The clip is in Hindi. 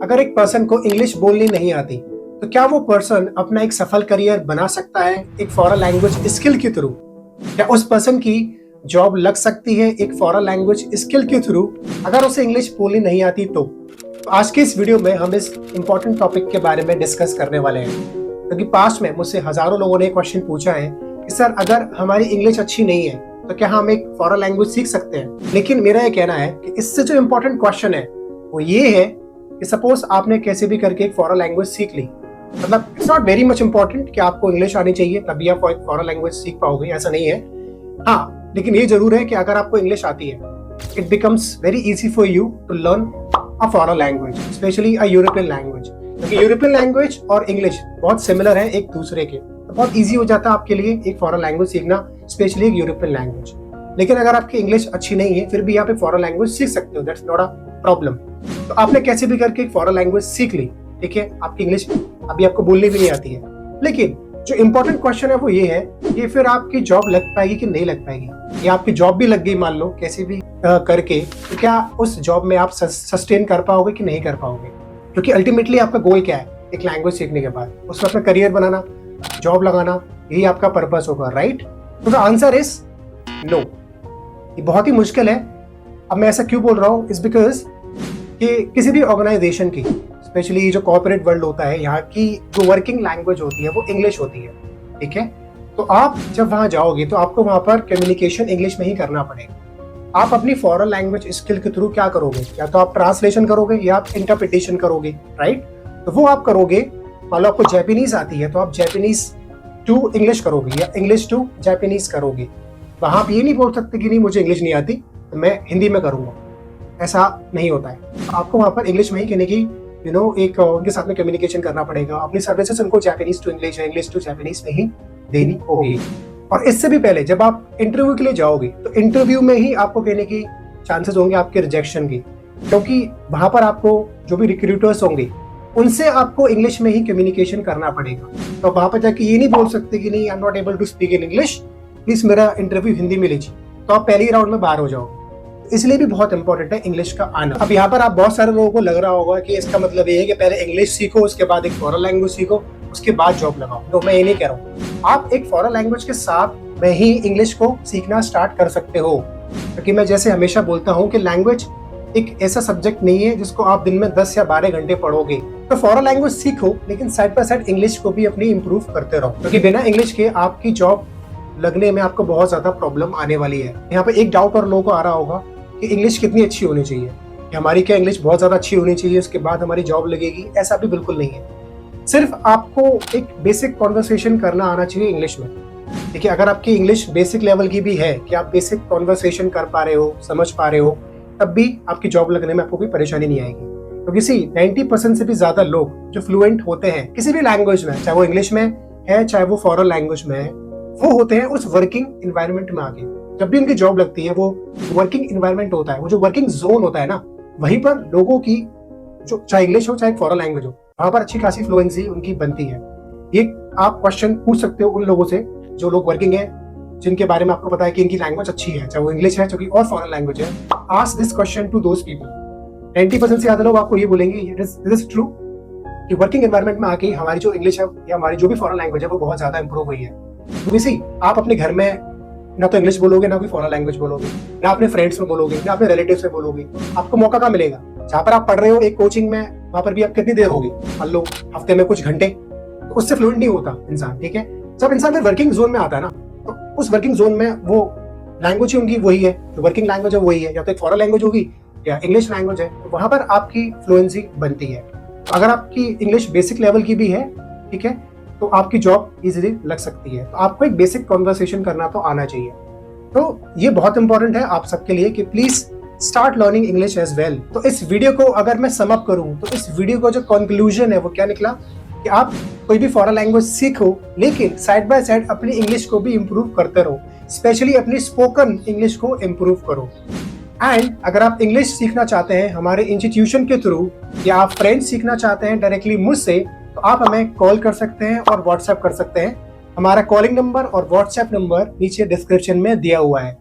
अगर एक पर्सन को इंग्लिश बोलनी नहीं आती तो क्या वो पर्सन अपना एक सफल करियर बना सकता है एक फॉरेन लैंग्वेज स्किल के थ्रू? क्या उस पर्सन की जॉब लग सकती है एक फॉरेन लैंग्वेज स्किल के थ्रू अगर उसे इंग्लिश बोलनी नहीं आती तो आज के इस वीडियो में हम इस इंपॉर्टेंट टॉपिक के बारे में डिस्कस करने वाले हैं, क्योंकि पास्ट में मुझसे हजारों लोगों ने क्वेश्चन पूछा है कि सर अगर हमारी इंग्लिश अच्छी नहीं है तो क्या हम एक फॉरेन लैंग्वेज सीख सकते हैं। लेकिन मेरा ये कहना है कि इससे जो इम्पोर्टेंट क्वेश्चन है वो ये है कि सपोज आपने कैसे भी करके एक फॉरेन लैंग्वेज सीख ली, मतलब it's not very much important कि आपको इंग्लिश आनी चाहिए तभी आप एक फॉरेन लैंग्वेज सीख पाओगे, ऐसा नहीं है। हाँ, लेकिन ये जरूर है कि अगर आपको इंग्लिश आती है it becomes very easy for you to learn a foreign language, specially a European language, क्योंकि यूरोपियन लैंग्वेज और इंग्लिश बहुत सिमिलर है एक दूसरे के, तो बहुत इजी हो जाता है आपके लिए एक फॉरेन लैंग्वेज सीखना, स्पेशली एक यूरोपियन लैंग्वेज। लेकिन अगर आपकी इंग्लिश अच्छी नहीं है फिर भी आप एक फॉरेन लैंग्वेज सीख सकते हो, दैट्स नॉट अ प्रॉब्लम। तो आपने कैसे भी करके एक फॉरेन लैंग्वेज सीख ली, ठीक है, आपकी इंग्लिश अभी आपको बोलनी भी नहीं आती है, लेकिन जो इंपॉर्टेंट क्वेश्चन है वो ये है कि फिर आपकी जॉब लग पाएगी कि नहीं लग पाएगी। या आपकी जॉब भी लग गई मान लो कैसे भी करके, तो क्या उस जॉब में आप सस्टेन कर पाओगे कि नहीं कर पाओगे? क्योंकि अल्टीमेटली आपका गोल क्या है एक लैंग्वेज सीखने के बाद? उसमें अपना करियर बनाना, जॉब लगाना, यही आपका पर्पस होगा, राइट? तो द आंसर इज नो। ये बहुत ही मुश्किल है। अब मैं ऐसा क्यों बोल रहा हूँ, इज बिकॉज कि किसी भी ऑर्गेनाइजेशन की, स्पेशली जो कॉर्पोरेट वर्ल्ड होता है, यहाँ की जो वर्किंग लैंग्वेज होती है वो इंग्लिश होती है, ठीक है। तो आप जब वहाँ जाओगे तो आपको वहाँ पर कम्युनिकेशन इंग्लिश में ही करना पड़ेगा। आप अपनी फॉरेन लैंग्वेज स्किल के थ्रू क्या करोगे? या तो आप ट्रांसलेशन करोगे या आप इंटरप्रिटेशन करोगे, राइट? तो वो आप करोगे। मान लो आपको जैपनीज आती है तो आप जैपनीज टू इंग्लिश करोगे या इंग्लिश टू जैपनीज करोगे। वहाँ आप ये नहीं बोल सकते कि नहीं मुझे इंग्लिश नहीं आती तो मैं हिंदी में करूँगा, ऐसा नहीं होता है। आपको वहाँ पर इंग्लिश में ही कहने की एक उनके साथ में कम्युनिकेशन करना पड़ेगा। अपनी सर्विसेज उनको जापानीज टू इंग्लिश या इंग्लिश टू जापानीज में ही देनी होगी। और इससे भी पहले जब आप इंटरव्यू के लिए जाओगे तो इंटरव्यू में ही आपको कहने की चांसेस होंगे आपके रिजेक्शन की, क्योंकि वहां पर आपको जो भी रिक्रूटर्स होंगे उनसे आपको इंग्लिश में ही कम्युनिकेशन करना पड़ेगा। तो वहां पर जाके ये नहीं बोल सकते कि नहीं I am not able to speak in English, please मेरा इंटरव्यू हिंदी में लीजिए, तो आप पहले ही राउंड में बाहर हो जाओगे। इसलिए भी बहुत इंपॉर्टेंट है इंग्लिश का आना। अब यहाँ पर आप बहुत सारे लोगों को लग रहा होगा कि इसका मतलब ये है कि पहले इंग्लिश सीखो, उसके बाद एक फॉरेन लैंग्वेज सीखो, उसके बाद जॉब लगाओ। तो मैं ये नहीं कह रहा हूँ। आप एक फॉरेन लैंग्वेज के साथ में ही इंग्लिश को सीखना स्टार्ट कर सकते हो, क्योंकि मैं जैसे हमेशा बोलता हूँ कि लैंग्वेज एक ऐसा सब्जेक्ट नहीं है जिसको आप दिन में 10 या 12 घंटे पढ़ोगे। तो फॉरेन लैंग्वेज सीखो, लेकिन साइड बाय साइड इंग्लिश को भी अपनी इंप्रूव करते रहो, क्योंकि बिना इंग्लिश के आपकी जॉब लगने में आपको बहुत ज्यादा प्रॉब्लम आने वाली है। यहाँ पे एक डाउट और लोगों को आ रहा होगा कि इंग्लिश कितनी अच्छी होनी चाहिए, कि हमारी क्या इंग्लिश बहुत ज्यादा अच्छी होनी चाहिए उसके बाद हमारी जॉब लगेगी? ऐसा भी बिल्कुल नहीं है। सिर्फ आपको एक बेसिक कॉन्वर्सेशन करना आना चाहिए इंग्लिश में। देखिए, अगर आपकी इंग्लिश बेसिक लेवल की भी है कि आप बेसिक कॉन्वर्सेशन कर पा रहे हो, समझ पा रहे हो, तब भी आपकी जॉब लगने में आपको कोई परेशानी नहीं आएगी। क्योंकि 90% से भी ज्यादा लोग जो फ्लुएंट होते हैं किसी भी लैंग्वेज में, चाहे वो इंग्लिश में है चाहे वो फॉरेन लैंग्वेज में है, वो होते हैं उस वर्किंग एनवायरनमेंट में आगे। जब भी उनकी जॉब लगती है वो वर्किंग एनवायरनमेंट होता है, वो जो वर्किंग जोन होता है ना, वहीं पर लोगों की जो चाहे इंग्लिश हो चाहे फॉरेन लैंग्वेज हो, वहां पर अच्छी खासी फ्लुएंसी उनकी बनती है। ये आप क्वेश्चन पूछ सकते हो उन लोगों से जो लोग वर्किंग है, जिनके बारे में आपको पता है कि इनकी लैंग्वेज अच्छी है, चाहे वो इंग्लिश है चाहे और फॉरेन लैंग्वेज है। Ask this question to those people. 90% से ज्यादा लोग आपको ये बोलेंगे दिस इज ट्रू कि वर्किंग एनवायरनमेंट में आके हमारी जो इंग्लिश है या हमारी जो भी फॉरेन लैंग्वेज है वो बहुत ज्यादा इंप्रूव हुई है। तो इसी आप अपने घर में ना तो इंग्लिश बोलोगे ना कोई फॉरेन लैंग्वेज बोलोगे, ना अपने फ्रेंड्स में बोलोगे, ना अपने रिलेटिव्स में बोलोगे। आपको मौका कहाँ मिलेगा? जहाँ पर आप पढ़ रहे हो एक कोचिंग में, वहां पर भी आप कितनी देर होगी? मान लो हफ्ते में कुछ घंटे, तो उससे फ्लुएंट नहीं होता इंसान, ठीक है। जब इंसान फिर वर्किंग जोन में आता है ना, तो उस वर्किंग जोन में वो लैंग्वेज होंगी वही है, जो वर्किंग लैंग्वेज है वही है, या तो एक फॉरेन लैंग्वेज होगी या इंग्लिश लैंग्वेज है, तो वहां पर आपकी फ्लुएंसी बनती है। अगर आपकी इंग्लिश बेसिक लेवल की भी है, ठीक है, तो आपकी जॉब इजीली लग सकती है। तो आपको एक बेसिक कॉन्वर्सेशन करना तो आना चाहिए। तो ये बहुत इंपॉर्टेंट है आप सबके लिए कि please start learning English as well. तो इस वीडियो को अगर मैं सम अप करूं तो इस वीडियो का जो कंक्लूजन है वो क्या निकला कि आप कोई भी फॉरेन लैंग्वेज सीखो, लेकिन साइड बाय साइड अपनी इंग्लिश को भी इंप्रूव करते रहो, स्पेशली अपनी स्पोकन इंग्लिश को इंप्रूव करो। एंड अगर आप इंग्लिश सीखना चाहते हैं हमारे इंस्टीट्यूशन के थ्रू, या आप फ्रेंच सीखना चाहते हैं डायरेक्टली मुझसे, तो आप हमें कॉल कर सकते हैं और व्हाट्सएप कर सकते हैं। हमारा कॉलिंग नंबर और व्हाट्सएप नंबर नीचे डिस्क्रिप्शन में दिया हुआ है।